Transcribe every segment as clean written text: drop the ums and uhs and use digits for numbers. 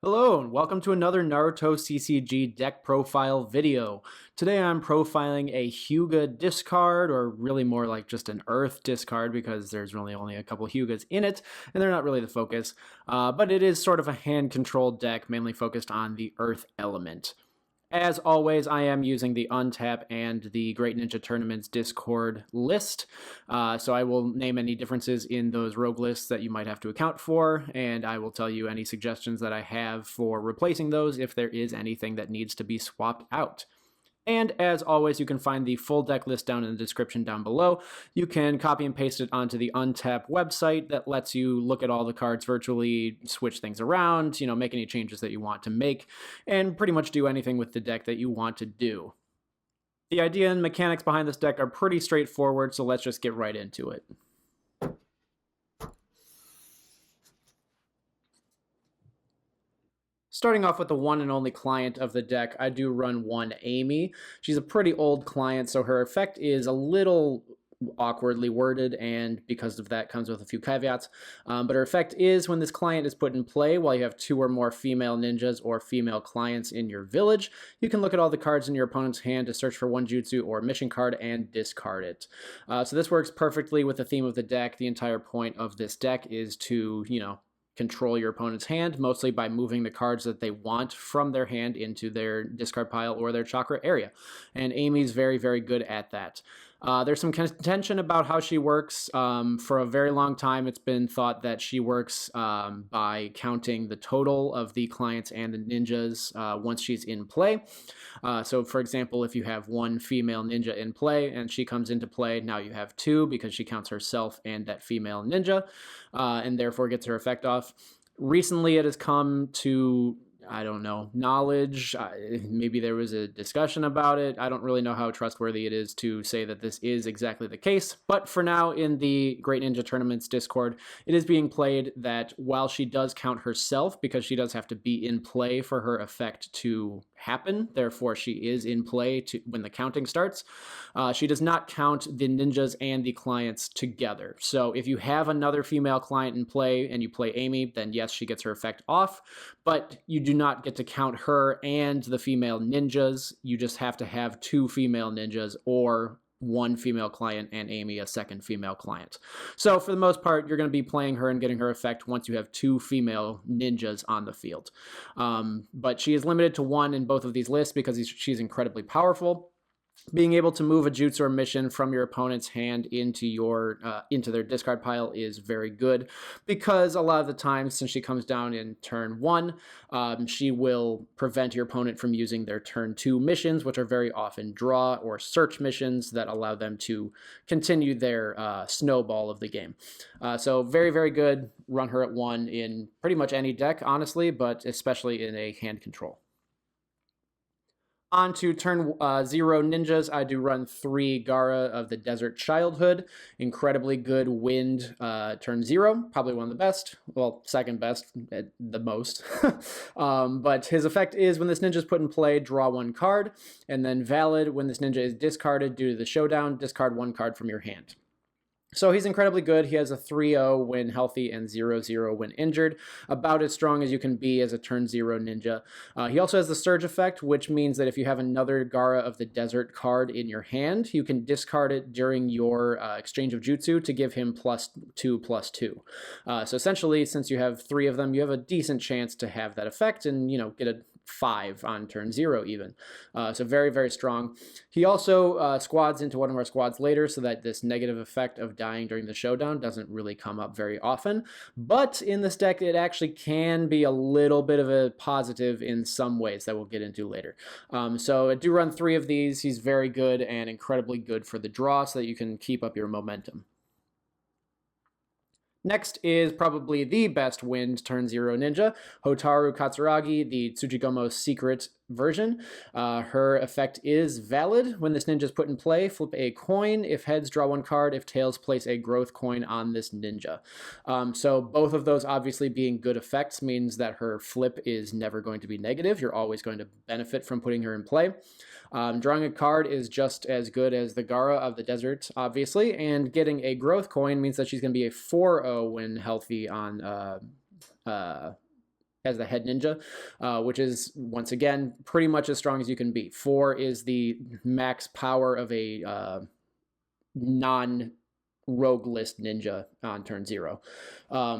Hello and welcome to another Naruto CCG Deck Profile video. Today I'm profiling a Hyuga discard, or really more like just an Earth discard because there's really only a couple Hyugas in it and they're not really the focus. But it is sort of a hand-controlled deck mainly focused on the Earth element. As always, I am using the Untap and the Great Ninja Tournaments Discord list, so I will name any differences in those rogue lists that you might have to account for, and I will tell you any suggestions that I have for replacing those if there is anything that needs to be swapped out. And as always, you can find the full deck list down in the description down below. You can copy and paste it onto the Untap website that lets you look at all the cards virtually, switch things around, make any changes that you want to make, and pretty much do anything with the deck that you want to do. The idea and mechanics behind this deck are pretty straightforward, so let's just get right into it. Starting off with the one and only client of the deck, I do run one Amy. She's a pretty old client, so her effect is a little awkwardly worded, and because of that comes with a few caveats. But her effect is when this client is put in play while you have two or more female ninjas or female clients in your village, you can look at all the cards in your opponent's hand to search for one jutsu or mission card and discard it. So this works perfectly with the theme of the deck. The entire point of this deck is to, control your opponent's hand, mostly by moving the cards that they want from their hand into their discard pile or their chakra area. And Amy's very, very good at that. There's some contention about how she works. For a very long time, it's been thought that she works by counting the total of the clients and the ninjas once she's in play. So, for example, if you have one female ninja in play and she comes into play, now you have two because she counts herself and that female ninja, and therefore gets her effect off. Recently, it has come to knowledge. Maybe there was a discussion about it. I don't really know how trustworthy it is to say that this is exactly the case. But for now, in the Great Ninja Tournaments Discord, it is being played that while she does count herself, because she does have to be in play for her effect to happen, therefore she is in play when the counting starts, she does not count the ninjas and the clients together. So if you have another female client in play and you play Amy, then yes, she gets her effect off, but you do not get to count her and the female ninjas. You just have to have two female ninjas or one female client and Amy, a second female client. So for the most part, you're going to be playing her and getting her effect once you have two female ninjas on the field. But she is limited to one in both of these lists because she's incredibly powerful. Being able to move a jutsu or mission from your opponent's hand into their discard pile is very good because a lot of the times, since she comes down in turn one, she will prevent your opponent from using their turn two missions, which are very often draw or search missions that allow them to continue their snowball of the game. So very, very good. Run her at one in pretty much any deck, honestly, but especially in a hand control. On to turn 0 ninjas, I do run 3 Gaara of the Desert Childhood. Incredibly good wind turn 0, probably one of the best. Well, second best at the most. But his effect is when this ninja is put in play, draw 1 card, and then valid when this ninja is discarded due to the showdown, discard 1 card from your hand. So he's incredibly good. He has a 3-0 when healthy and 0-0 when injured, about as strong as you can be as a turn 0 ninja. He also has the Surge effect, which means that if you have another Gaara of the Desert card in your hand, you can discard it during your exchange of jutsu to give him +2/+2. So essentially, since you have 3 of them, you have a decent chance to have that effect and, get a 5 on turn 0 even. So very, very strong. He also squads into one of our squads later so that this negative effect of dying during the showdown doesn't really come up very often. But in this deck, it actually can be a little bit of a positive in some ways that we'll get into later. So I do run 3 of these. He's very good and incredibly good for the draw so that you can keep up your momentum. Next is probably the best wind turn 0 ninja, Hotaru Katsuragi, the Tsuchigumo secret version. Her effect is valid. When this ninja is put in play, flip a coin. If heads, draw 1 card. If tails, place a growth coin on this ninja. So both of those obviously being good effects means that her flip is never going to be negative. You're always going to benefit from putting her in play. Drawing a card is just as good as the Gaara of the Desert, obviously, and getting a growth coin means that she's going to be a 4-0 when healthy on as the head ninja, which is, once again, pretty much as strong as you can be. 4 is the max power of a non-rogue list ninja on turn 0.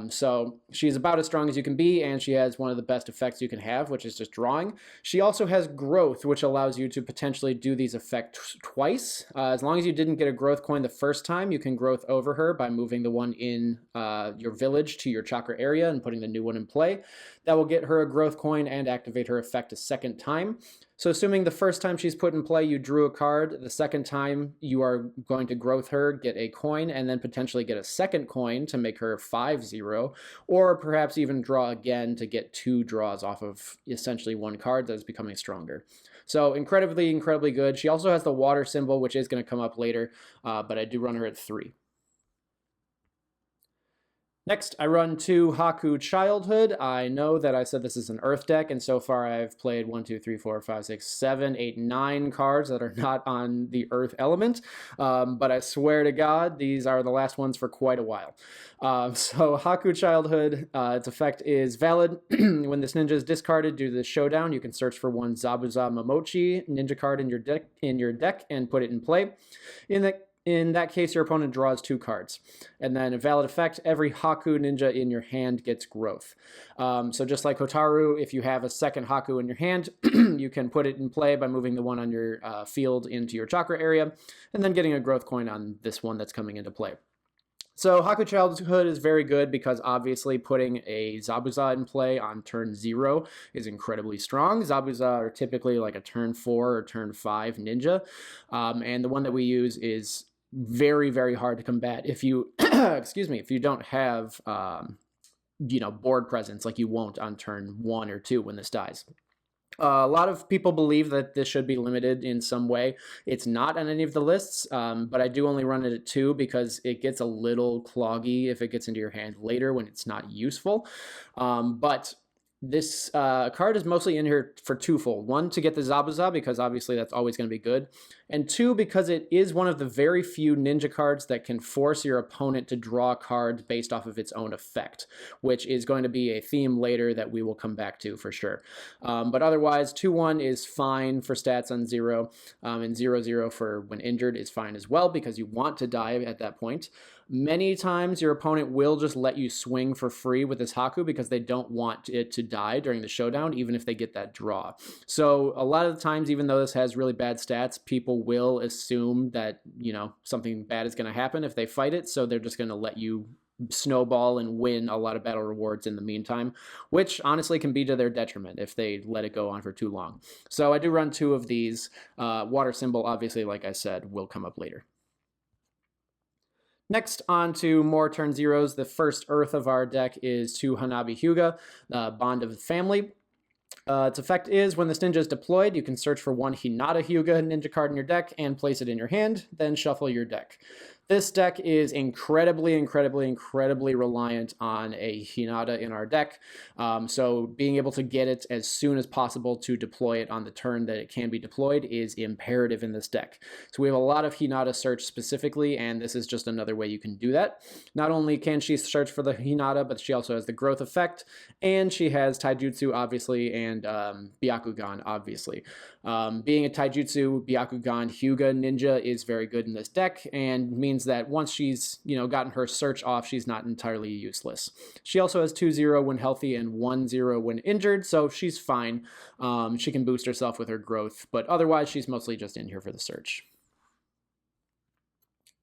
So she's about as strong as you can be, and she has one of the best effects you can have, which is just drawing. She also has growth, which allows you to potentially do these effects twice. As long as you didn't get a growth coin the first time, you can growth over her by moving the one in your village to your chakra area and putting the new one in play. That will get her a growth coin and activate her effect a second time. So assuming the first time she's put in play, you drew a card, the second time you are going to growth her, get a coin, and then potentially get a second coin to make her 5-0, or perhaps even draw again to get 2 draws off of essentially 1 card that is becoming stronger. So incredibly, incredibly good. She also has the water symbol, which is going to come up later, but I do run her at 3. Next, I run 2 Haku Childhood. I know that I said this is an Earth deck, and so far I've played 1, 2, 3, 4, 5, 6, 7, 8, 9 cards that are not on the Earth element, but I swear to God, these are the last ones for quite a while. So Haku Childhood, its effect is valid. When this ninja is discarded due to the showdown, you can search for 1 Zabuza Momochi ninja card in your deck and put it in play. In that case, your opponent draws 2 cards. And then a valid effect, every Haku ninja in your hand gets growth. So just like Hotaru, if you have a second Haku in your hand, you can put it in play by moving the one on your field into your chakra area, and then getting a growth coin on this one that's coming into play. So Haku Childhood is very good because obviously putting a Zabuza in play on turn 0 is incredibly strong. Zabuza are typically like a turn 4 or turn 5 ninja, and the one that we use is very, very hard to combat if you, excuse me, if you don't have, board presence like you won't on turn 1 or 2 when this dies. A lot of people believe that this should be limited in some way. It's not on any of the lists, but I do only run it at 2 because it gets a little cloggy if it gets into your hand later when it's not useful. But this card is mostly in here for twofold. 1, to get the Zabuza, because obviously that's always going to be good. And 2, because it is one of the very few ninja cards that can force your opponent to draw cards based off of its own effect, which is going to be a theme later that we will come back to for sure. But otherwise, 2-1 is fine for stats on 0, and 0-0 for when injured is fine as well, because you want to die at that point. Many times your opponent will just let you swing for free with this Haku because they don't want it to die during the showdown, even if they get that draw. So a lot of the times, even though this has really bad stats, people will assume that, something bad is going to happen if they fight it. So they're just going to let you snowball and win a lot of battle rewards in the meantime, which honestly can be to their detriment if they let it go on for too long. So I do run 2 of these. Water symbol, obviously, like I said, will come up later. Next, on to more turn 0s. The first Earth of our deck is 2 Hanabi Hyuga, Bond of the Family. Its effect is, when this ninja is deployed, you can search for 1 Hinata Hyuga ninja card in your deck and place it in your hand, then shuffle your deck. This deck is incredibly, incredibly, incredibly reliant on a Hinata in our deck. So being able to get it as soon as possible to deploy it on the turn that it can be deployed is imperative in this deck. So we have a lot of Hinata search specifically, and this is just another way you can do that. Not only can she search for the Hinata, but she also has the growth effect, and she has Taijutsu, obviously, and Byakugan, obviously. Being a Taijutsu, Byakugan, Hyuga ninja is very good in this deck, and means that once she's, gotten her search off, she's not entirely useless. She also has 2-0 when healthy and 1-0 when injured, so she's fine. She can boost herself with her growth, but otherwise she's mostly just in here for the search.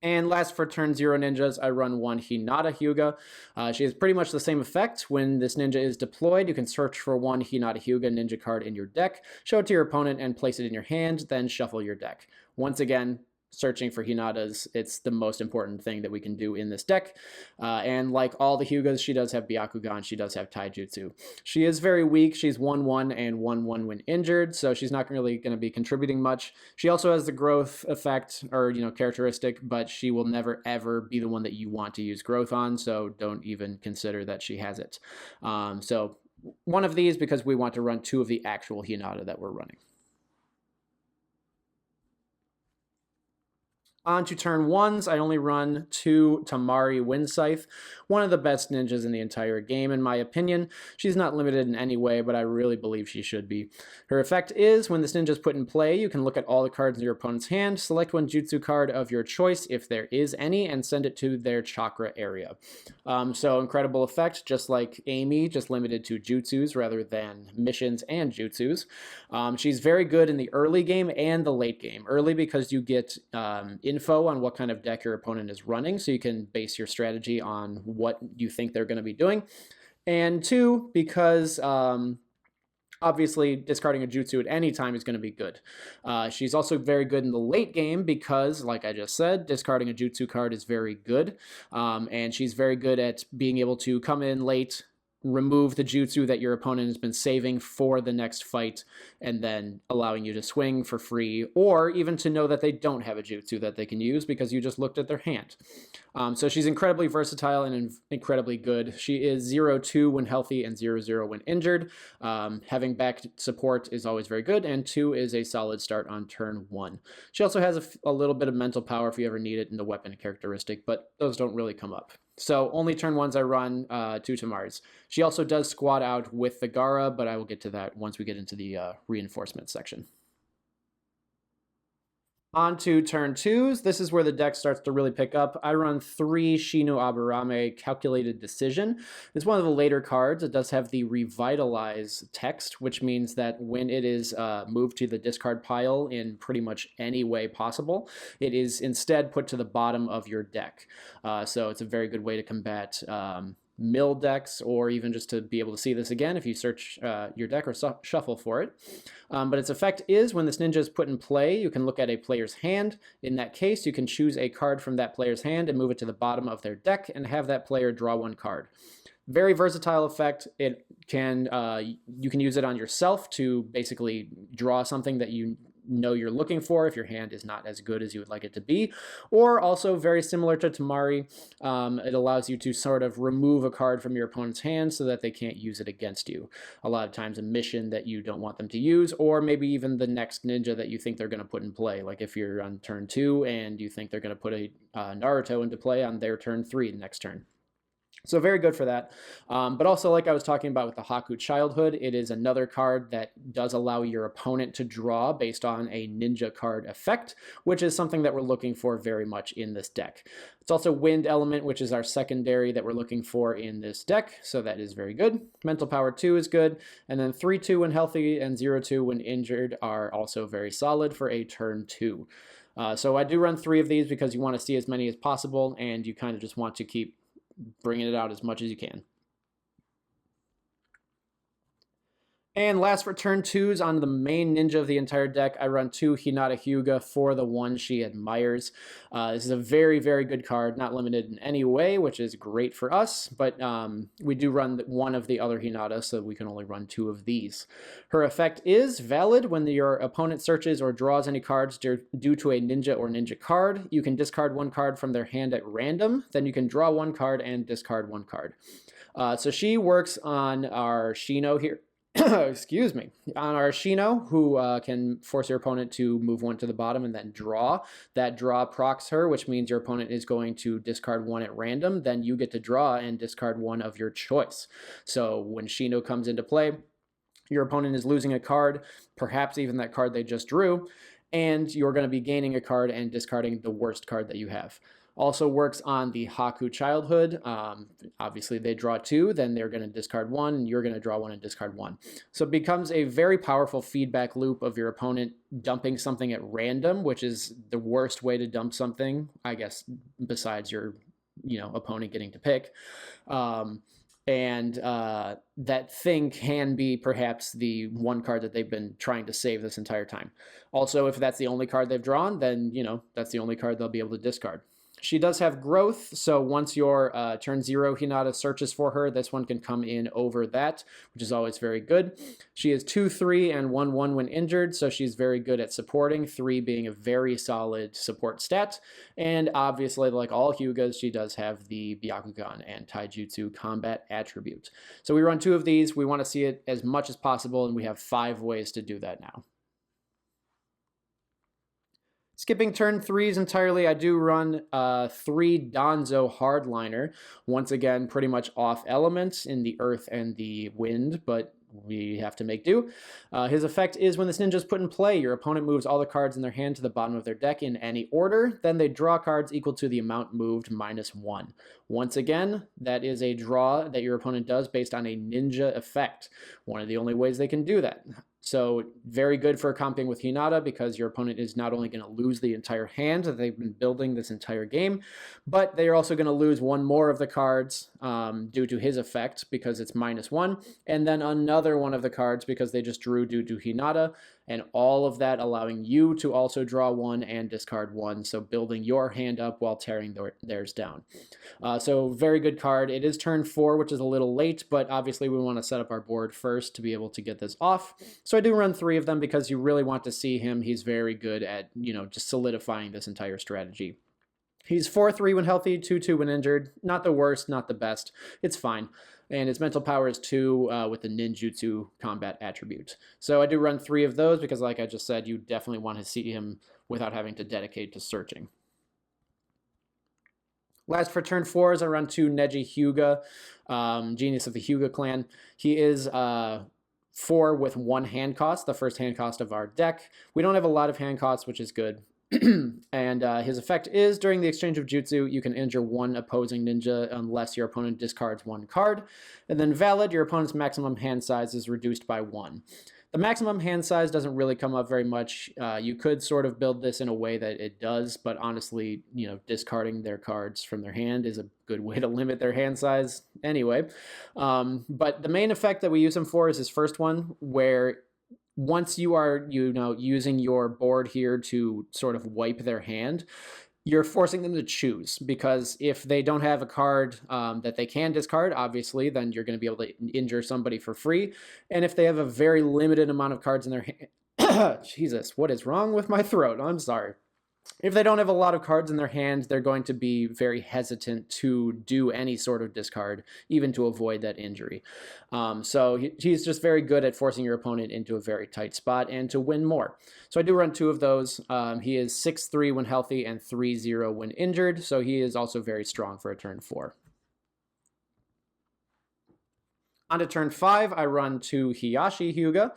And last for turn 0 ninjas, I run 1 Hinata Hyuga. She has pretty much the same effect. When this ninja is deployed, you can search for 1 Hinata Hyuga ninja card in your deck, show it to your opponent, and place it in your hand, then shuffle your deck. Once again, searching for Hinatas, it's the most important thing that we can do in this deck. And like all the Hyugas, she does have Byakugan, she does have Taijutsu. She is very weak. She's 1-1 and 1-1 when injured, so she's not really going to be contributing much. She also has the growth effect, or characteristic, but she will never ever be the one that you want to use growth on, so don't even consider that she has it. So one of these, because we want to run 2 of the actual Hinata that we're running. On to turn ones, I only run 2 Temari Wind Scythe, one of the best ninjas in the entire game in my opinion. She's not limited in any way, but I really believe she should be. Her effect is, when this ninja is put in play, you can look at all the cards in your opponent's hand, select one jutsu card of your choice, if there is any, and send it to their chakra area. So incredible effect, just like Amy, just limited to jutsus rather than missions and jutsus. She's very good in the early game and the late game. Early because you get info on what kind of deck your opponent is running, so you can base your strategy on what you think they're going to be doing. And 2, because obviously discarding a jutsu at any time is going to be good. She's also very good in the late game because, like I just said, discarding a jutsu card is very good. And she's very good at being able to come in late, remove the jutsu that your opponent has been saving for the next fight, and then allowing you to swing for free, or even to know that they don't have a jutsu that they can use because you just looked at their hand. So she's incredibly versatile and incredibly good. She is 0-2 when healthy and 0-0 when injured. Having back support is always very good, and 2 is a solid start on turn 1. She also has a little bit of mental power if you ever need it in the weapon characteristic, but those don't really come up. So only turn 1s I run 2 Tamaris. She also does squad out with the Gaara, but I will get to that once we get into the reinforcement section. On to turn 2s. This is where the deck starts to really pick up. I run 3 Shino Aburame Calculated Decision. It's one of the later cards. It does have the Revitalize text, which means that when it is moved to the discard pile in pretty much any way possible, it is instead put to the bottom of your deck. So it's a very good way to combat mill decks, or even just to be able to see this again if you search your deck or shuffle for it. But its effect is, when this ninja is put in play, you can look at a player's hand. In that case, you can choose a card from that player's hand and move it to the bottom of their deck and have that player draw 1 card. Very versatile effect. It can you can use it on yourself to basically draw something that you know you're looking for if your hand is not as good as you would like it to be, or also very similar to Temari, it allows you to sort of remove a card from your opponent's hand so that they can't use it against you. A lot of times a mission that you don't want them to use, or maybe even the next ninja that you think they're going to put in play, like if you're on turn 2 and you think they're going to put a Naruto into play on their turn 3 the next turn. So very good for that. But also, like I was talking about with the Haku Childhood, it is another card that does allow your opponent to draw based on a ninja card effect, which is something that we're looking for very much in this deck. It's also Wind Element, which is our secondary that we're looking for in this deck, so that is very good. Mental Power 2 is good, and then 3-2 when healthy and 0-2 when injured are also very solid for a turn 2. So I do run 3 of these because you want to see as many as possible, and you kind of just want to keep bringing it out as much as you can. And last for turn 2s on the main ninja of the entire deck, I run 2 Hinata Hyuga for the one she admires. This is a very, very good card, not limited in any way, which is great for us, but we do run one of the other Hinata, so we can only run 2 of these. Her effect is valid when your opponent searches or draws any cards due to a ninja or ninja card. You can discard 1 card from their hand at random, then you can draw 1 card and discard 1 card. So she works on our Shino here. Excuse me, on our Shino, who can force your opponent to move 1 to the bottom and then draw. That draw procs her, which means your opponent is going to discard 1 at random. Then you get to draw and discard 1 of your choice. So when Shino comes into play, your opponent is losing a card, perhaps even that card they just drew, and you're going to be gaining a card and discarding the worst card that you have. Also works on the Haku Childhood. Obviously, they draw 2, then they're going to discard 1, and you're going to draw 1 and discard 1. So it becomes a very powerful feedback loop of your opponent dumping something at random, which is the worst way to dump something, I guess, besides your opponent getting to pick. And that thing can be perhaps the 1 card that they've been trying to save this entire time. Also, if that's the only card they've drawn, then, that's the only card they'll be able to discard. She does have growth, so once your turn 0 Hinata searches for her, this one can come in over that, which is always very good. She is 2-3 and 1-1 when injured, so she's very good at supporting, 3 being a very solid support stat. And obviously, like all Hyugas, she does have the Byakugan and Taijutsu combat attribute. So we run 2 of these. We want to see it as much as possible, and we have 5 ways to do that now. Skipping turn 3s entirely, I do run 3 Danzo Hardliner. Once again, pretty much off elements in the earth and the wind, but we have to make do. His effect is when this ninja is put in play, your opponent moves all the cards in their hand to the bottom of their deck in any order. Then they draw cards equal to the amount moved -1. Once again, that is a draw that your opponent does based on a ninja effect. One of the only ways they can do that. So very good for comping with Hinata because your opponent is not only going to lose the entire hand that they've been building this entire game, but they are also going to lose one more of the cards due to his effect because it's -1, and then another one of the cards because they just drew due to Hinata, and all of that allowing you to also draw 1 and discard 1, so building your hand up while tearing theirs down. So very good card. It is turn 4, which is a little late, but obviously we want to set up our board first to be able to get this off. So I do run 3 of them because you really want to see him. He's very good at, just solidifying this entire strategy. He's 4-3 when healthy, 2-2 when injured. Not the worst, not the best. It's fine. And his mental power is 2 with the ninjutsu combat attribute. So I do run 3 of those because, like I just said, you definitely want to see him without having to dedicate to searching. Last for turn 4 is I run 2 Neji Hyuga, genius of the Hyuga clan. He is 4 with 1 hand cost, the first hand cost of our deck. We don't have a lot of hand costs, which is good. And his effect is, during the exchange of jutsu, you can injure 1 opposing ninja unless your opponent discards 1 card. And then valid, your opponent's maximum hand size is reduced by 1. The maximum hand size doesn't really come up very much. You could sort of build this in a way that it does, but honestly, discarding their cards from their hand is a good way to limit their hand size anyway. But the main effect that we use him for is his first one, where once you are, using your board here to sort of wipe their hand, you're forcing them to choose, because if they don't have a card that they can discard, obviously, then you're going to be able to injure somebody for free. And if they have a very limited amount of cards in their hand, Jesus, what is wrong with my throat? I'm sorry. If they don't have a lot of cards in their hand, they're going to be very hesitant to do any sort of discard, even to avoid that injury. So he's just very good at forcing your opponent into a very tight spot and to win more. So I do run 2 of those. He is 6-3 when healthy and 3-0 when injured, so he is also very strong for a turn 4. On to turn 5, I run 2 Hiashi Hyuga.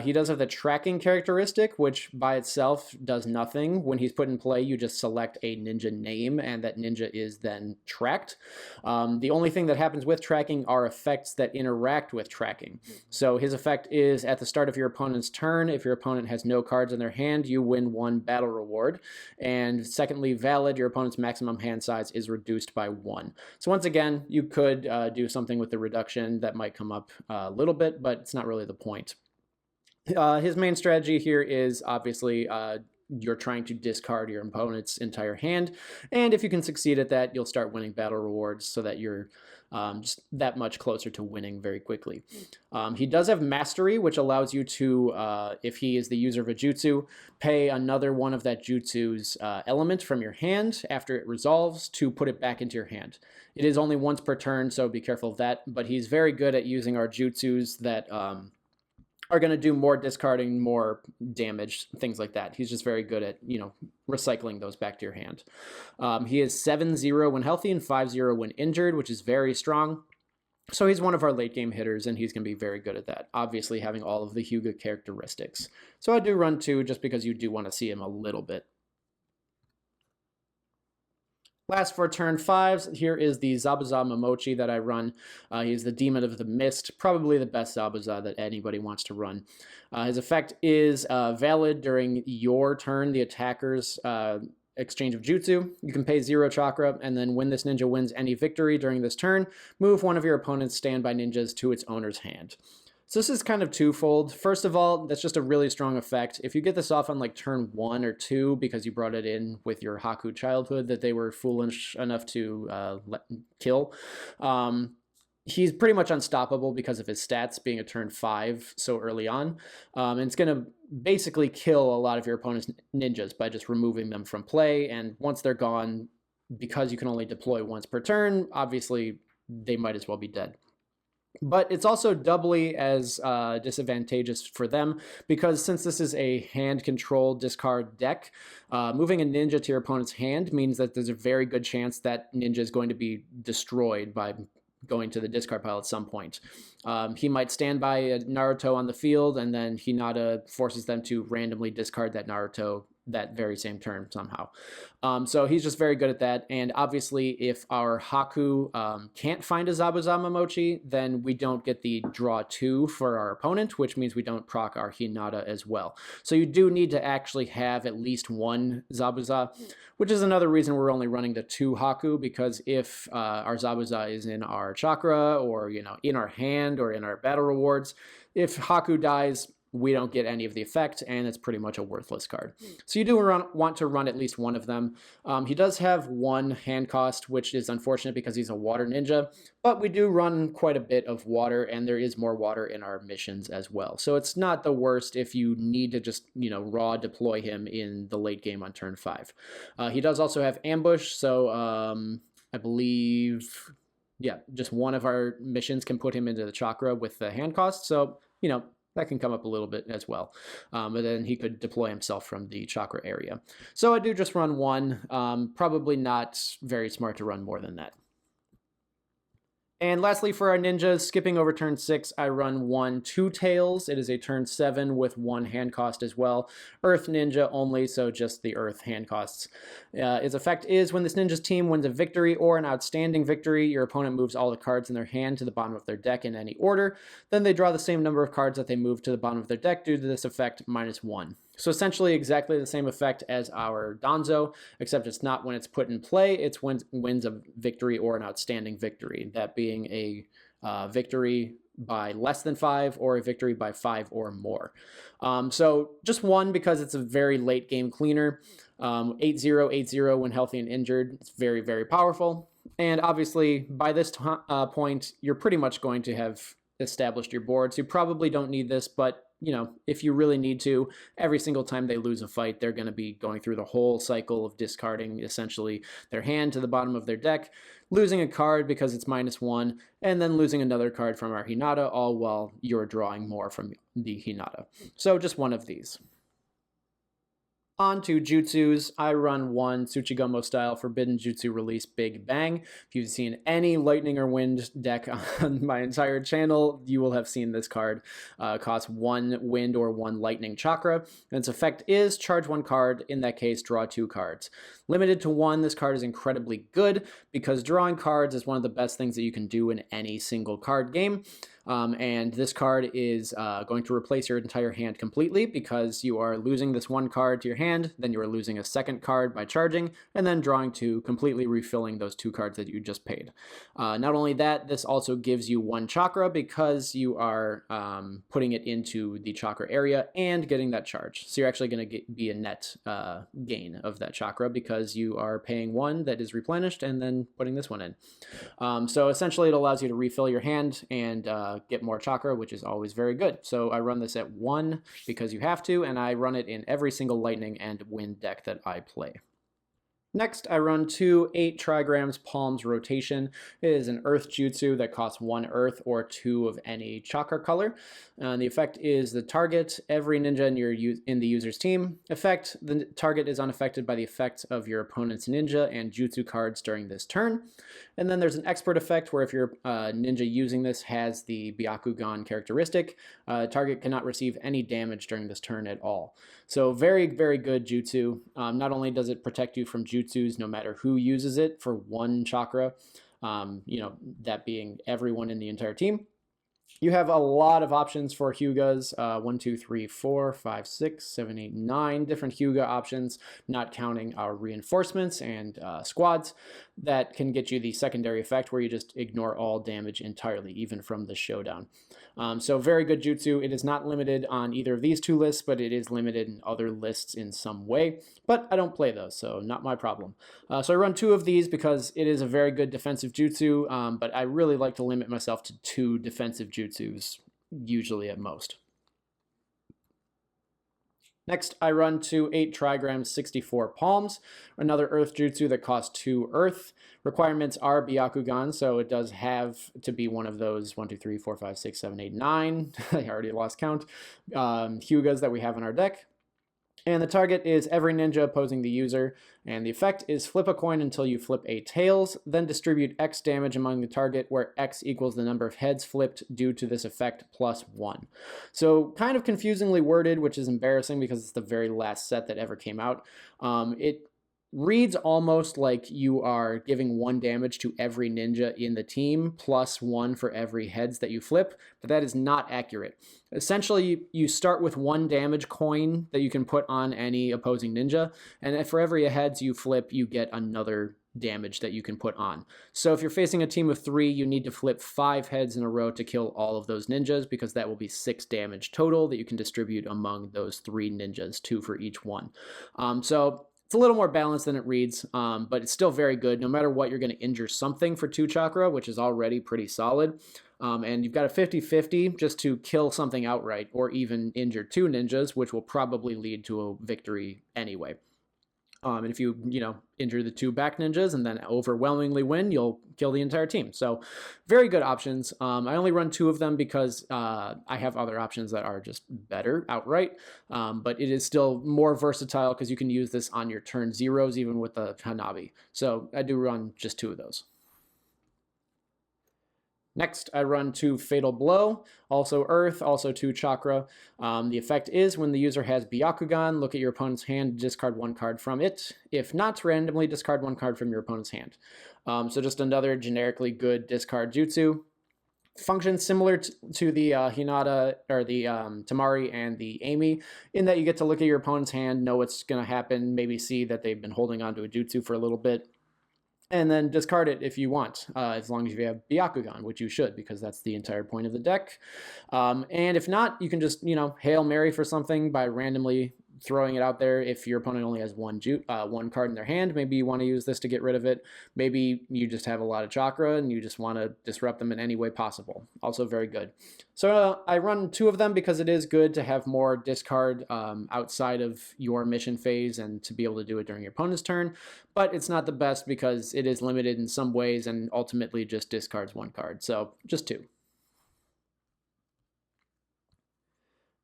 He does have the tracking characteristic, which by itself does nothing. When he's put in play, you just select a ninja name, and that ninja is then tracked. The only thing that happens with tracking are effects that interact with tracking. So his effect is, at the start of your opponent's turn, if your opponent has no cards in their hand, you win 1 battle reward. And secondly, valid, your opponent's maximum hand size is reduced by 1. So once again, you could do something with the reduction that might come up a little bit, but it's not really the point. His main strategy here is obviously you're trying to discard your opponent's entire hand, and if you can succeed at that, you'll start winning battle rewards so that you're just that much closer to winning very quickly. He does have mastery, which allows you to, if he is the user of a jutsu, pay another one of that jutsu's element from your hand after it resolves to put it back into your hand. It is only once per turn, so be careful of that, but he's very good at using our jutsus that are going to do more discarding, more damage, things like that. He's just very good at, recycling those back to your hand. He is 7-0 when healthy and 5-0 when injured, which is very strong. So he's one of our late game hitters, and he's going to be very good at that, obviously having all of the Hyuga characteristics. So I do run 2 just because you do want to see him a little bit. Last for turn 5, here is the Zabuza Momochi that I run. He's the Demon of the Mist, probably the best Zabuza that anybody wants to run. His effect is valid during your turn, the attacker's exchange of jutsu. You can pay 0 chakra, and then when this ninja wins any victory during this turn, move one of your opponent's standby ninjas to its owner's hand. So this is kind of twofold. First of all, that's just a really strong effect. If you get this off on like turn 1 or 2 because you brought it in with your Haku childhood that they were foolish enough to kill, he's pretty much unstoppable because of his stats being a turn 5 so early on. And it's going to basically kill a lot of your opponent's ninjas by just removing them from play. And once they're gone, because you can only deploy once per turn, obviously they might as well be dead. But it's also doubly as disadvantageous for them because since this is a hand-controlled discard deck, moving a ninja to your opponent's hand means that there's a very good chance that ninja is going to be destroyed by going to the discard pile at some point. He might stand by a Naruto on the field, and then Hinata forces them to randomly discard that Naruto that very same turn somehow. So he's just very good at that. And obviously, if our Haku can't find a Zabuza Momochi, then we don't get the draw 2 for our opponent, which means we don't proc our Hinata as well. So you do need to actually have at least one Zabuza, which is another reason we're only running the 2 Haku, because if our Zabuza is in our chakra or, you know, in our hand or in our battle rewards, if Haku dies, we don't get any of the effect, and it's pretty much a worthless card. So you do want to run at least one of them. He does have one hand cost, which is unfortunate because he's a water ninja, but we do run quite a bit of water, and there is more water in our missions as well. So it's not the worst if you need to just, you know, raw deploy him in the late game on turn 5. He does also have ambush, so I believe, yeah, just one of our missions can put him into the chakra with the hand cost. So, you know, that can come up a little bit as well. But then he could deploy himself from the chakra area. So I do just run one. Probably not very smart to run more than that. And lastly, for our ninjas, skipping over turn 6, I run 1 Two Tails. It is a turn 7 with 1 hand cost as well. Earth ninja only, so just the earth hand costs. Its effect is when this ninja's team wins a victory or an outstanding victory, your opponent moves all the cards in their hand to the bottom of their deck in any order. Then they draw the same number of cards that they move to the bottom of their deck due to this effect -1. So essentially exactly the same effect as our Danzo, except it's not when it's put in play, it's when it wins a victory or an outstanding victory, that being a victory by less than 5 or a victory by 5 or more. So just one because it's a very late game cleaner. 8-0, 8-0 when healthy and injured. It's very, very powerful. And obviously by this point, you're pretty much going to have established your board. So you probably don't need this, but you know, if you really need to, every single time they lose a fight, they're going to be going through the whole cycle of discarding essentially their hand to the bottom of their deck, losing a card because it's -1, and then losing another card from our Hinata, all while you're drawing more from the Hinata. So just one of these. On to Jutsus. I run 1 Tsuchigumo style Forbidden Jutsu release Big Bang. If you've seen any Lightning or Wind deck on my entire channel, you will have seen this card. Costs 1 Wind or 1 Lightning Chakra. And its effect is charge 1 card. In that case, draw 2 cards. Limited to 1, this card is incredibly good because drawing cards is one of the best things that you can do in any single card game. And this card is going to replace your entire hand completely because you are losing this 1 card to your hand, then you are losing a second card by charging, and then drawing 2, completely refilling those 2 cards that you just paid. Not only that, this also gives you 1 chakra because you are putting it into the chakra area and getting that charge. So you're actually going to be a net gain of that chakra because you are paying 1 that is replenished and then putting this one in. So essentially it allows you to refill your hand and get more chakra, which is always very good. So I run this at 1 because you have to, and I run it in every single Lightning and Wind deck that I play. Next, I run 2 8 Trigrams Palms Rotation. It is an Earth Jutsu that costs 1 Earth or 2 of any chakra color. The effect is the target, every ninja in the user's team. Effect, the target is unaffected by the effects of your opponent's ninja and jutsu cards during this turn. And then there's an expert effect where if your ninja using this has the Byakugan characteristic, target cannot receive any damage during this turn at all. So very, very good jutsu. Not only does it protect you from jutsus no matter who uses it for 1 chakra, you know, that being everyone in the entire team. You have a lot of options for Hyugas, 1, 2, 3, 4, 5, 6, 7, 8, 9 different Hyuga options, not counting our reinforcements and squads that can get you the secondary effect where you just ignore all damage entirely, even from the showdown. So very good jutsu. It is not limited on either of these 2 lists, but it is limited in other lists in some way. But I don't play those, so not my problem. So I run 2 of these because it is a very good defensive jutsu, but I really like to limit myself to 2 defensive jutsus, usually at most. Next, I run 8 Trigrams 64 Palms, another Earth Jutsu that costs 2 Earth. Requirements are Byakugan, so it does have to be one of those 1, 2, 3, 4, 5, 6, 7, 8, 9. I already lost count. Hyugas that we have in our deck. And the target is every ninja opposing the user, and the effect is flip a coin until you flip a tails, then distribute X damage among the target, where X equals the number of heads flipped due to this effect plus 1. So kind of confusingly worded, which is embarrassing because it's the very last set that ever came out. It reads almost like you are giving 1 damage to every ninja in the team, plus 1 for every heads that you flip, but that is not accurate. Essentially, you start with 1 damage coin that you can put on any opposing ninja, and for every heads you flip, you get another damage that you can put on. So if you're facing a team of 3, you need to flip 5 heads in a row to kill all of those ninjas, because that will be 6 damage total that you can distribute among those 3 ninjas, 2 for each one. So it's a little more balanced than it reads, but it's still very good. No matter what, you're going to injure something for 2 chakra, which is already pretty solid. And you've got a 50-50 just to kill something outright, or even injure 2 ninjas, which will probably lead to a victory anyway. And if you injure the 2 back ninjas and then overwhelmingly win, you'll kill the entire team. So very good options. I only run 2 of them because I have other options that are just better outright. But it is still more versatile because you can use this on your turn 0s, even with the Hanabi. So I do run just 2 of those. Next, I run 2 Fatal Blow, also Earth, also 2 Chakra. The effect is when the user has Byakugan, look at your opponent's hand, discard 1 card from it. If not, randomly discard 1 card from your opponent's hand. So just another generically good discard jutsu. Functions similar to the Hinata, or the Temari and the Amy, in that you get to look at your opponent's hand, know what's going to happen, maybe see that they've been holding on to a jutsu for a little bit, and then discard it if you want, as long as you have Byakugan, which you should, because that's the entire point of the deck. And if not, you can just, Hail Mary for something by randomly throwing it out there. If your opponent only has one card in their hand, maybe you want to use this to get rid of it. Maybe you just have a lot of chakra and you just want to disrupt them in any way possible. Also very good. So I run 2 of them because it is good to have more discard outside of your mission phase and to be able to do it during your opponent's turn. But it's not the best because it is limited in some ways and ultimately just discards 1 card. So just 2.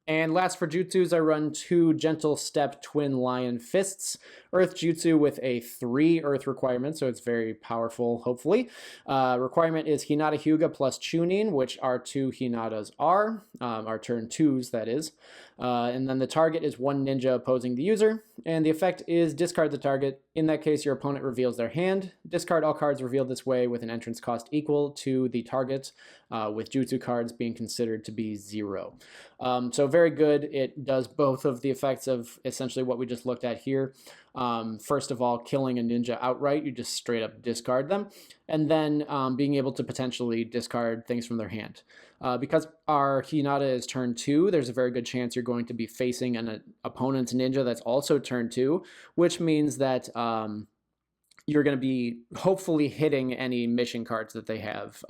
And last for jutsus, I run 2 Gentle Step Twin Lion Fists. Earth Jutsu with a 3 Earth requirement, so it's very powerful, hopefully. Requirement is Hinata Hyuga plus Chunin, which our 2 Hinatas are, our turn 2s, that is. And then the target is 1 ninja opposing the user, and the effect is discard the target. In that case, your opponent reveals their hand. Discard all cards revealed this way with an entrance cost equal to the target, with jutsu cards being considered to be 0. So very good. It does both of the effects of essentially what we just looked at here. First of all, killing a ninja outright, you just straight up discard them, and then being able to potentially discard things from their hand. Because our Hinata is turn 2, there's a very good chance you're going to be facing an opponent's ninja that's also turn 2, which means that you're going to be hopefully hitting any mission cards that they have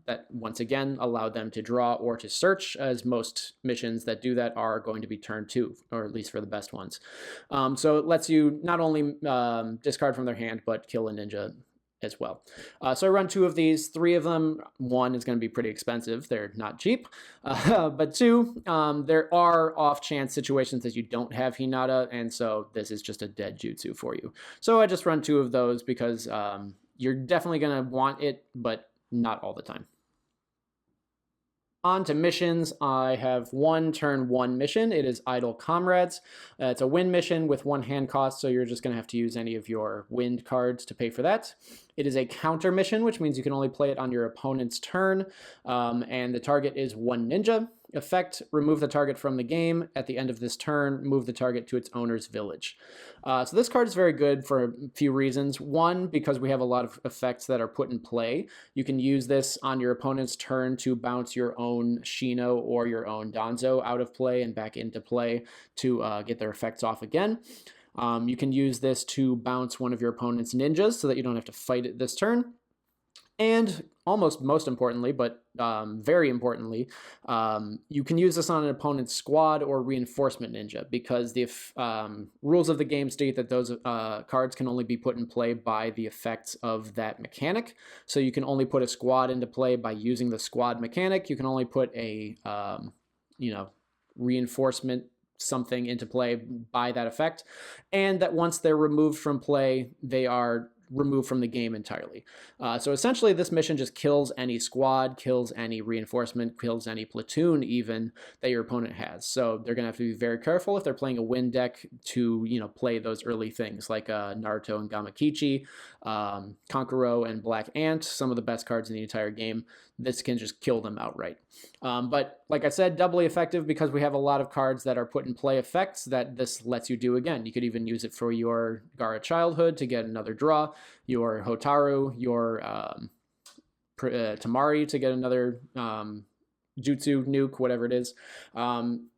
that, once again, allow them to draw or to search, as most missions that do that are going to be turn 2, or at least for the best ones. So it lets you not only discard from their hand, but kill a ninja as well. So I run 2 of these. 3 of them, 1 is going to be pretty expensive. They're not cheap. But 2, there are off chance situations that you don't have Hinata, and so this is just a dead jutsu for you. So I just run 2 of those because you're definitely going to want it, but not all the time. On to missions. I have 1 turn 1 mission. It is Idle Comrades. It's a wind mission with 1 hand cost, so you're just going to have to use any of your wind cards to pay for that. It is a counter mission, which means you can only play it on your opponent's turn, and the target is 1 ninja. Effect, remove the target from the game. At the end of this turn, move the target to its owner's village. So this card is very good for a few reasons. 1, because we have a lot of effects that are put in play. You can use this on your opponent's turn to bounce your own Shino or your own Danzo out of play and back into play to get their effects off again. You can use this to bounce one of your opponent's ninjas so that you don't have to fight it this turn. And almost most importantly, but very importantly, you can use this on an opponent's squad or reinforcement ninja, because the rules of the game state that those cards can only be put in play by the effects of that mechanic. So you can only put a squad into play by using the squad mechanic. You can only put a reinforcement something into play by that effect, and that once they're removed from play, they are removed from the game entirely. So essentially this mission just kills any squad, kills any reinforcement, kills any platoon even that your opponent has. So they're going to have to be very careful if they're playing a win deck to, play those early things like Naruto and Gamakichi, Kankuro and Black Ant, some of the best cards in the entire game. This can just kill them outright. But like I said, doubly effective because we have a lot of cards that are put in play effects that this lets you do again. You could even use it for your Gaara Childhood to get another draw, your Hotaru, your Temari to get another Jutsu, nuke, whatever it is.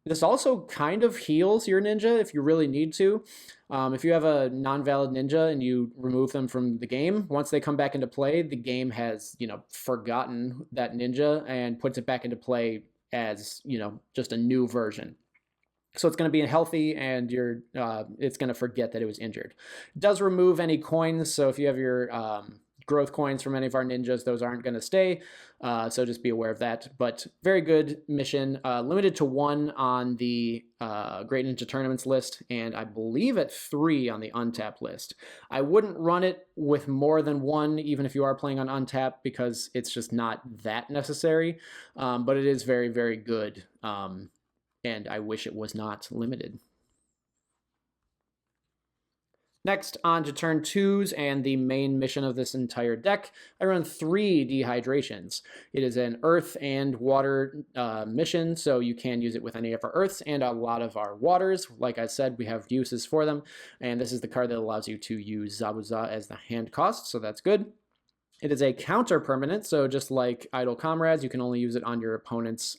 This also kind of heals your ninja if you really need to. If you have a non-valid ninja and you remove them from the game, once they come back into play, the game has, forgotten that ninja and puts it back into play as, just a new version. So it's going to be healthy, and it's going to forget that it was injured. It does remove any coins, so if you have your growth coins from any of our ninjas, those aren't going to stay, so just be aware of that. But very good mission, limited to 1 on the Great Ninja Tournaments list, and I believe at 3 on the Untap list. I wouldn't run it with more than 1, even if you are playing on Untap, because it's just not that necessary, but it is very, very good, and I wish it was not limited. Next, on to turn 2s and the main mission of this entire deck. I run 3 Dehydrations. It is an earth and water mission, so you can use it with any of our earths and a lot of our waters. Like I said, we have uses for them, and this is the card that allows you to use Zabuza as the hand cost, so that's good. It is a counter permanent, so just like Idle Comrades, you can only use it on your opponent's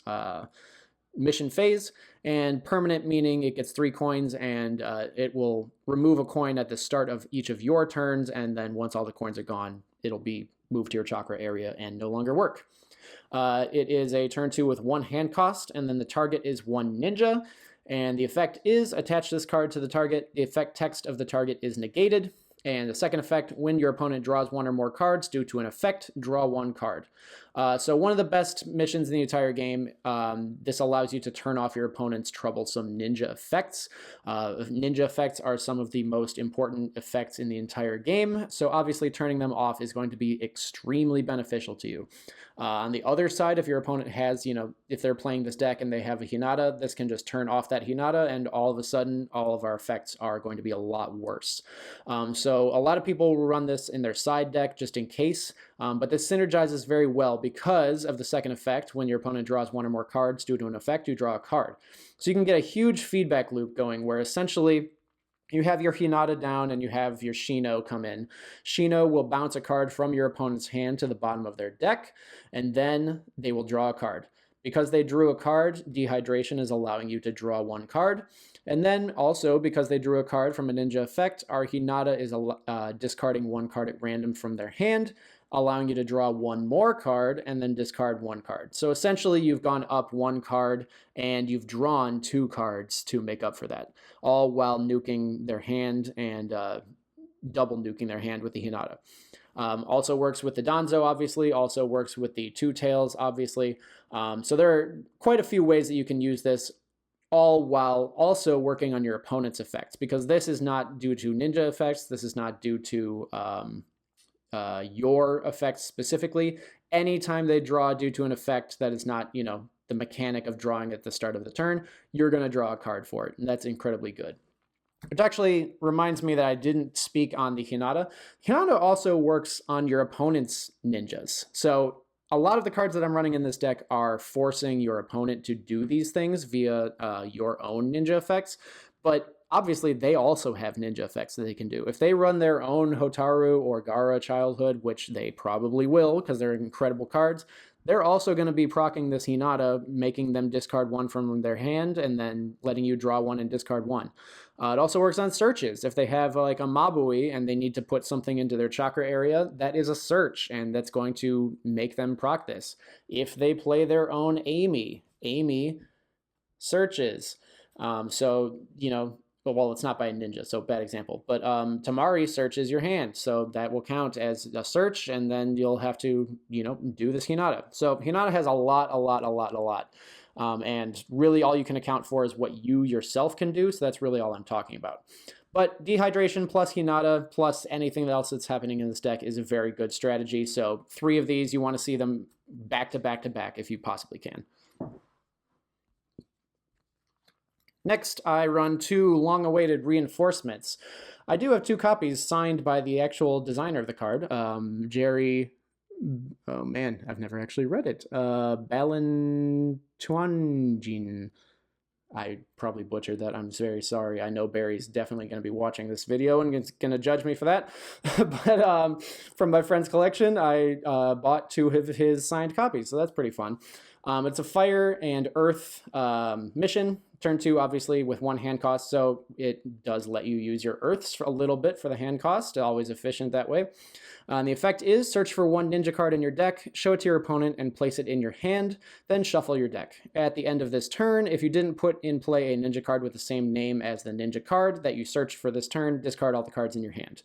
mission phase, and permanent meaning it gets 3 coins, and it will remove a coin at the start of each of your turns, and then once all the coins are gone, it'll be moved to your chakra area and no longer work. It is a turn 2 with 1 hand cost, and then the target is 1 ninja, and the effect is attach this card to the target. The effect text of the target is negated. And the second effect, when your opponent draws 1 or more cards due to an effect, draw 1 card. So one of the best missions in the entire game. This allows you to turn off your opponent's troublesome ninja effects. Ninja effects are some of the most important effects in the entire game, so obviously turning them off is going to be extremely beneficial to you. On the other side, if your opponent has, if they're playing this deck and they have a Hinata, this can just turn off that Hinata, and all of a sudden, all of our effects are going to be a lot worse. So a lot of people will run this in their side deck just in case, but this synergizes very well because of the second effect. When your opponent draws 1 or more cards due to an effect, you draw a card. So you can get a huge feedback loop going where essentially you have your Hinata down and you have your Shino come in. Shino will bounce a card from your opponent's hand to the bottom of their deck, and then they will draw a card. Because they drew a card, Dehydration is allowing you to draw 1 card. And then also, because they drew a card from a ninja effect, our Hinata is discarding 1 card at random from their hand, allowing you to draw 1 more card and then discard 1 card. So essentially, you've gone up 1 card and you've drawn 2 cards to make up for that, all while nuking their hand and double nuking their hand with the Hinata. Also works with the Danzo, obviously, also works with the Two Tails, obviously. So there are quite a few ways that you can use this, all while also working on your opponent's effects, because this is not due to ninja effects. This is not due to your effects specifically. Anytime they draw due to an effect that is not, the mechanic of drawing at the start of the turn, you're going to draw a card for it, and that's incredibly good. Which actually reminds me that I didn't speak on the Hinata. Hinata also works on your opponent's ninjas. So a lot of the cards that I'm running in this deck are forcing your opponent to do these things via your own ninja effects, but obviously they also have ninja effects that they can do. If they run their own Hotaru or Gaara Childhood, which they probably will because they're incredible cards, they're also going to be proccing this Hinata, making them discard one from their hand and then letting you draw one and discard one. It also works on searches. If they have like a Mabui and they need to put something into their chakra area, that is a search, and that's going to make them proc this. If they play their own Amy searches. So, you know, well, it's not by a ninja, so bad example. But Temari searches your hand, so that will count as a search, and then you'll have to, you know, do this Hinata. So Hinata has a lot. And really all you can account for is what you yourself can do, so that's really all I'm talking about. But Dehydration plus Hinata plus anything else that's happening in this deck is a very good strategy. So 3 of these, you want to see them back to back to back if you possibly can. Next, I run 2 long-awaited reinforcements. I do have 2 copies signed by the actual designer of the card, Jerry... Oh man, I've never actually read it. Balantuanjin. I probably butchered that. I'm very sorry. I know Barry's definitely going to be watching this video and is going to judge me for that. But from my friend's collection, I bought 2 of his signed copies, so that's pretty fun. It's a fire and earth mission. Turn 2, obviously, with 1 hand cost, so it does let you use your earths a little bit for the hand cost. Always efficient that way. The effect is search for 1 ninja card in your deck, show it to your opponent, and place it in your hand, then shuffle your deck. At the end of this turn, if you didn't put in play a ninja card with the same name as the ninja card that you searched for this turn, discard all the cards in your hand.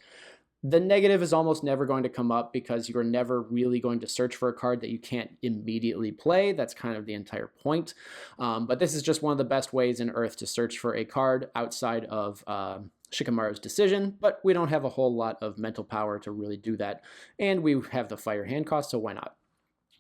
The negative is almost never going to come up because you're never really going to search for a card that you can't immediately play. That's kind of the entire point. But this is just one of the best ways in Earth to search for a card outside of Shikamaru's decision, but we don't have a whole lot of mental power to really do that. And we have the fire hand cost, so why not?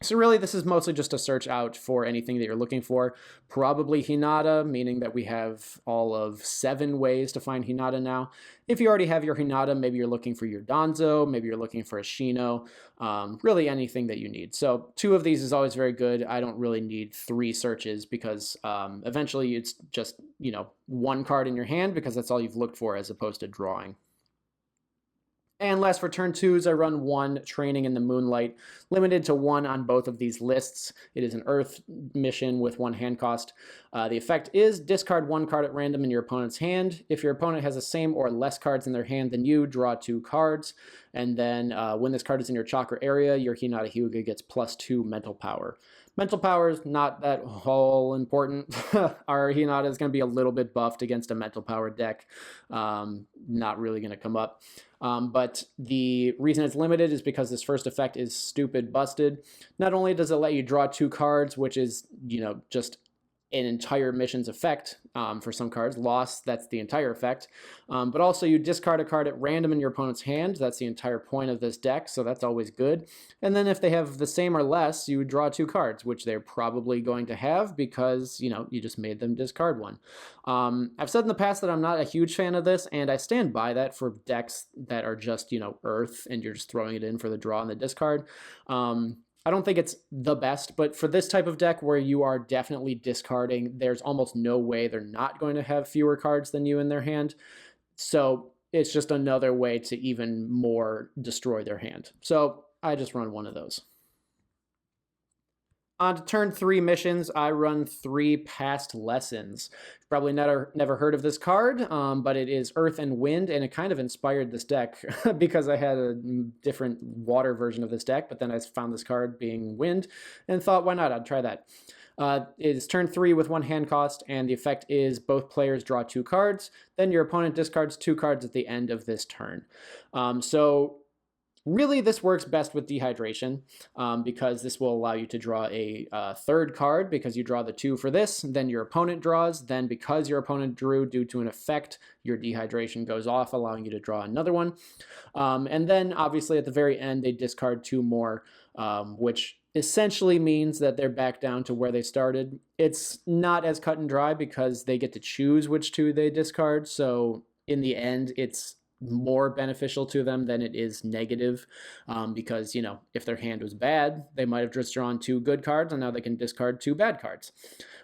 So really, this is mostly just a search out for anything that you're looking for. Probably Hinata, meaning that we have all of 7 ways to find Hinata now. If you already have your Hinata, maybe you're looking for your Danzo, maybe you're looking for a Shino, really anything that you need. So 2 of these is always very good. I don't really need 3 searches because eventually it's just, you know, 1 card in your hand because that's all you've looked for as opposed to drawing. And last for turn 2s, I run 1 Training in the Moonlight, limited to 1 on both of these lists. It is an Earth mission with 1 hand cost. The effect is discard 1 card at random in your opponent's hand. If your opponent has the same or less cards in their hand than you, draw 2 cards. And then when this card is in your chakra area, your Hinata Hyuga gets +2 mental power. Mental power is not that whole important. Our Hinata is going to be a little bit buffed against a mental power deck. Not really going to come up. But the reason it's limited is because this first effect is stupid busted. Not only does it let you draw 2 cards, which is, you know, just an entire mission's effect for some cards. Loss, that's the entire effect. But also you discard a card at random in your opponent's hand. That's the entire point of this deck, so that's always good. And then if they have the same or less, you draw 2 cards, which they're probably going to have because, you know, you just made them discard 1. I've said in the past that I'm not a huge fan of this, and I stand by that for decks that are just, you know, Earth, and you're just throwing it in for the draw and the discard. I don't think it's the best, but for this type of deck where you are definitely discarding, there's almost no way they're not going to have fewer cards than you in their hand. So it's just another way to even more destroy their hand. So I just run 1 of those. On to turn 3 missions, I run 3 Past Lessons. You've probably never heard of this card, but it is Earth and Wind, and it kind of inspired this deck because I had a different water version of this deck, but then I found this card being Wind and thought, why not? I'd try that. It is turn 3 with 1 hand cost, and the effect is both players draw 2 cards, then your opponent discards 2 cards at the end of this turn. Really, this works best with Dehydration because this will allow you to draw a 3rd card because you draw the 2 for this, then your opponent draws, then because your opponent drew due to an effect, your Dehydration goes off, allowing you to draw another one. And then, obviously, at the very end, they discard 2 more, which essentially means that they're back down to where they started. It's not as cut and dry because they get to choose which 2 they discard, so in the end, it's more beneficial to them than it is negative because, you know, if their hand was bad, they might have just drawn 2 good cards and now they can discard 2 bad cards.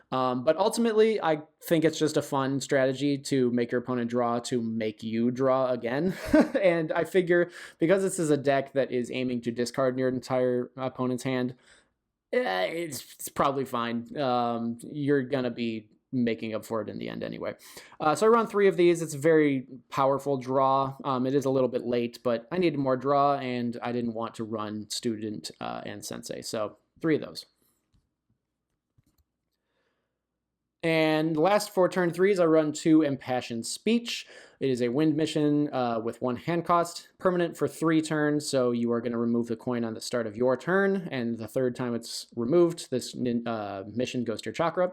But ultimately, I think it's just a fun strategy to make your opponent draw to make you draw again. And I figure because this is a deck that is aiming to discard your entire opponent's hand, It's probably fine. You're gonna be making up for it in the end anyway. So I run 3 of these. It's a very powerful draw. It is a little bit late, but I needed more draw, and I didn't want to run student and sensei. So 3 of those. And last for turn 3s, I run 2 Impassioned Speech. It is a wind mission with 1 hand cost, permanent for 3 turns, so you are going to remove the coin on the start of your turn, and the 3rd time it's removed, this mission goes to your chakra.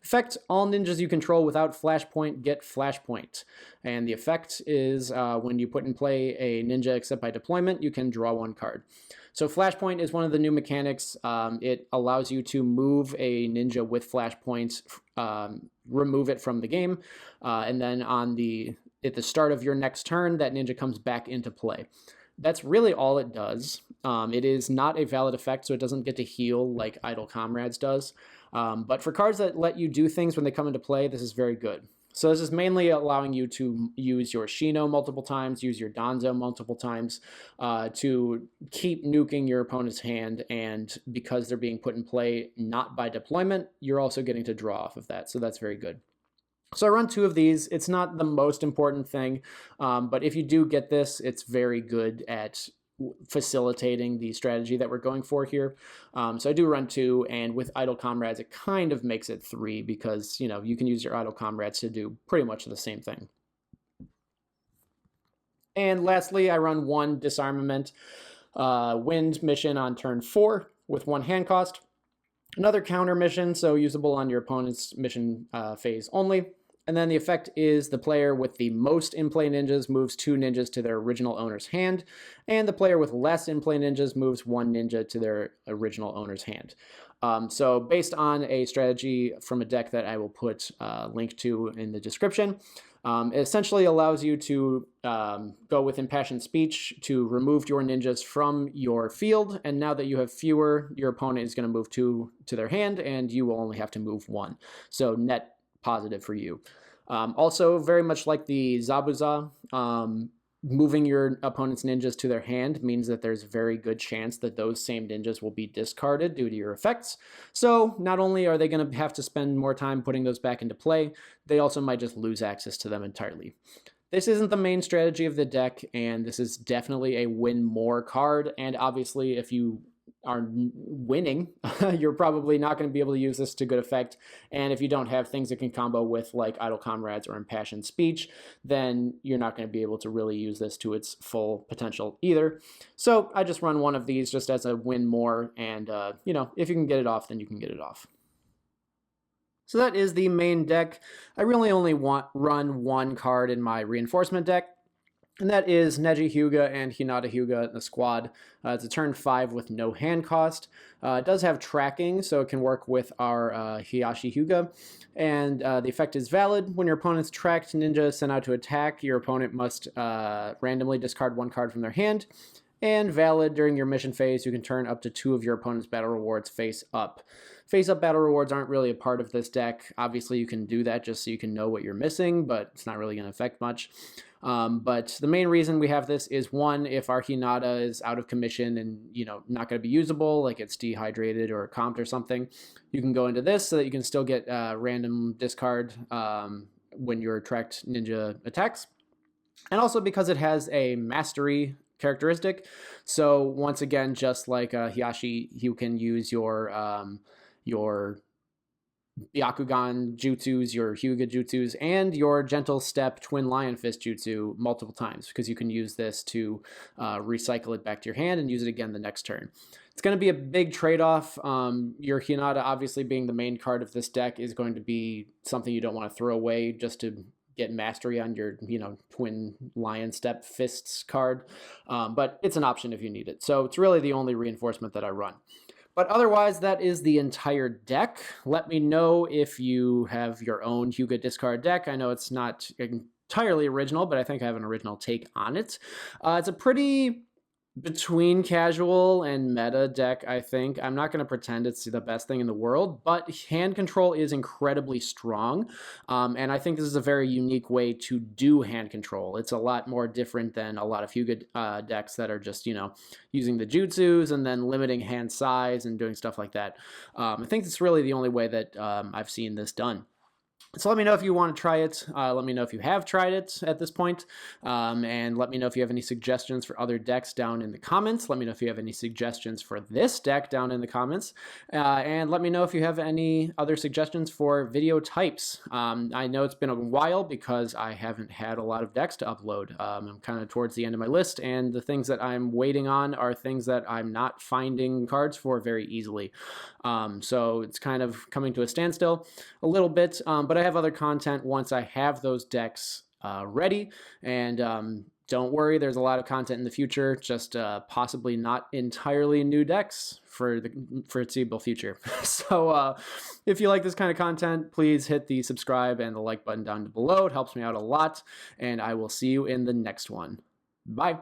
Effect, all ninjas you control without flashpoint get flashpoint. And the effect is when you put in play a ninja except by deployment, you can draw 1 card. So Flashpoint is one of the new mechanics. It allows you to move a ninja with Flashpoint, remove it from the game, and then at the start of your next turn, that ninja comes back into play. That's really all it does. It is not a valid effect, so it doesn't get to heal like Idle Comrades does. But for cards that let you do things when they come into play, this is very good. So this is mainly allowing you to use your Shino multiple times, use your Danzo multiple times to keep nuking your opponent's hand. And because they're being put in play not by deployment, you're also getting to draw off of that. So that's very good. So I run 2 of these. It's not the most important thing, but if you do get this, it's very good at facilitating the strategy that we're going for here. So I do run 2, and with Idle Comrades, it kind of makes it 3 because, you know, you can use your Idle Comrades to do pretty much the same thing. And lastly, I run 1 Disarmament wind mission on turn 4 with 1 hand cost. Another counter mission, so usable on your opponent's mission phase only. And then the effect is the player with the most in-play ninjas moves 2 ninjas to their original owner's hand, and the player with less in-play ninjas moves 1 ninja to their original owner's hand. So based on a strategy from a deck that I will put a link to in the description, it essentially allows you to go with Impassioned Speech to remove your ninjas from your field, and now that you have fewer, your opponent is going to move 2 to their hand, and you will only have to move 1. So net positive for you. Also, very much like the Zabuza, moving your opponent's ninjas to their hand means that there's a very good chance that those same ninjas will be discarded due to your effects. So not only are they going to have to spend more time putting those back into play, they also might just lose access to them entirely. This isn't the main strategy of the deck, and this is definitely a win more card, and obviously if you are winning, you're probably not going to be able to use this to good effect. And if you don't have things that can combo with like Idle Comrades or Impassioned Speech, then you're not going to be able to really use this to its full potential either. So I just run 1 of these just as a win more, and you know, if you can get it off, then you can get it off. So that is the main deck. I really only run 1 card in my reinforcement deck, and that is Neji Hyuga and Hinata Hyuga in the squad. It's a turn 5 with no hand cost. It does have tracking, so it can work with our Hiashi Hyuga. And the effect is valid. When your opponent's tracked ninja sent out to attack, your opponent must randomly discard 1 card from their hand. And valid during your mission phase, you can turn up to 2 of your opponent's battle rewards face up. Face-up battle rewards aren't really a part of this deck. Obviously, you can do that just so you can know what you're missing, but it's not really going to affect much. But the main reason we have this is, 1, if our Hinata is out of commission and, you know, not going to be usable, like it's dehydrated or comped or something, you can go into this so that you can still get random discard when your tracked ninja attacks. And also because it has a mastery characteristic. So once again, just like Hiashi, you can use your Byakugan jutsus, your Hyuga jutsus, and your Gentle Step Twin Lion Fist jutsu multiple times, because you can use this to recycle it back to your hand and use it again the next turn. It's going to be a big trade-off. Your Hinata, obviously being the main card of this deck, is going to be something you don't want to throw away just to get mastery on your, you know, Twin Lion Step Fists card. But it's an option if you need it. So it's really the only reinforcement that I run. But otherwise, that is the entire deck. Let me know if you have your own Hyuga discard deck. I know it's not entirely original, but I think I have an original take on it. It's a pretty Between casual and meta deck, I think. I'm not going to pretend it's the best thing in the world, but hand control is incredibly strong. And I think this is a very unique way to do hand control. It's a lot more different than a lot of Hyuga decks that are just, using the jutsus and then limiting hand size and doing stuff like that. I think it's really the only way that I've seen this done. So let me know if you want to try it. Let me know if you have tried it at this point. And let me know if you have any suggestions for other decks down in the comments. Let me know if you have any suggestions for this deck down in the comments. And let me know if you have any other suggestions for video types. I know it's been a while because I haven't had a lot of decks to upload. I'm kind of towards the end of my list, and the things that I'm waiting on are things that I'm not finding cards for very easily. So it's kind of coming to a standstill a little bit, but I have other content once I have those decks ready, and don't worry, there's a lot of content in the future, just possibly not entirely new decks for the foreseeable future. So if you like this kind of content, please hit the subscribe and the like button down below. It helps me out a lot, and I will see you in the next one. Bye.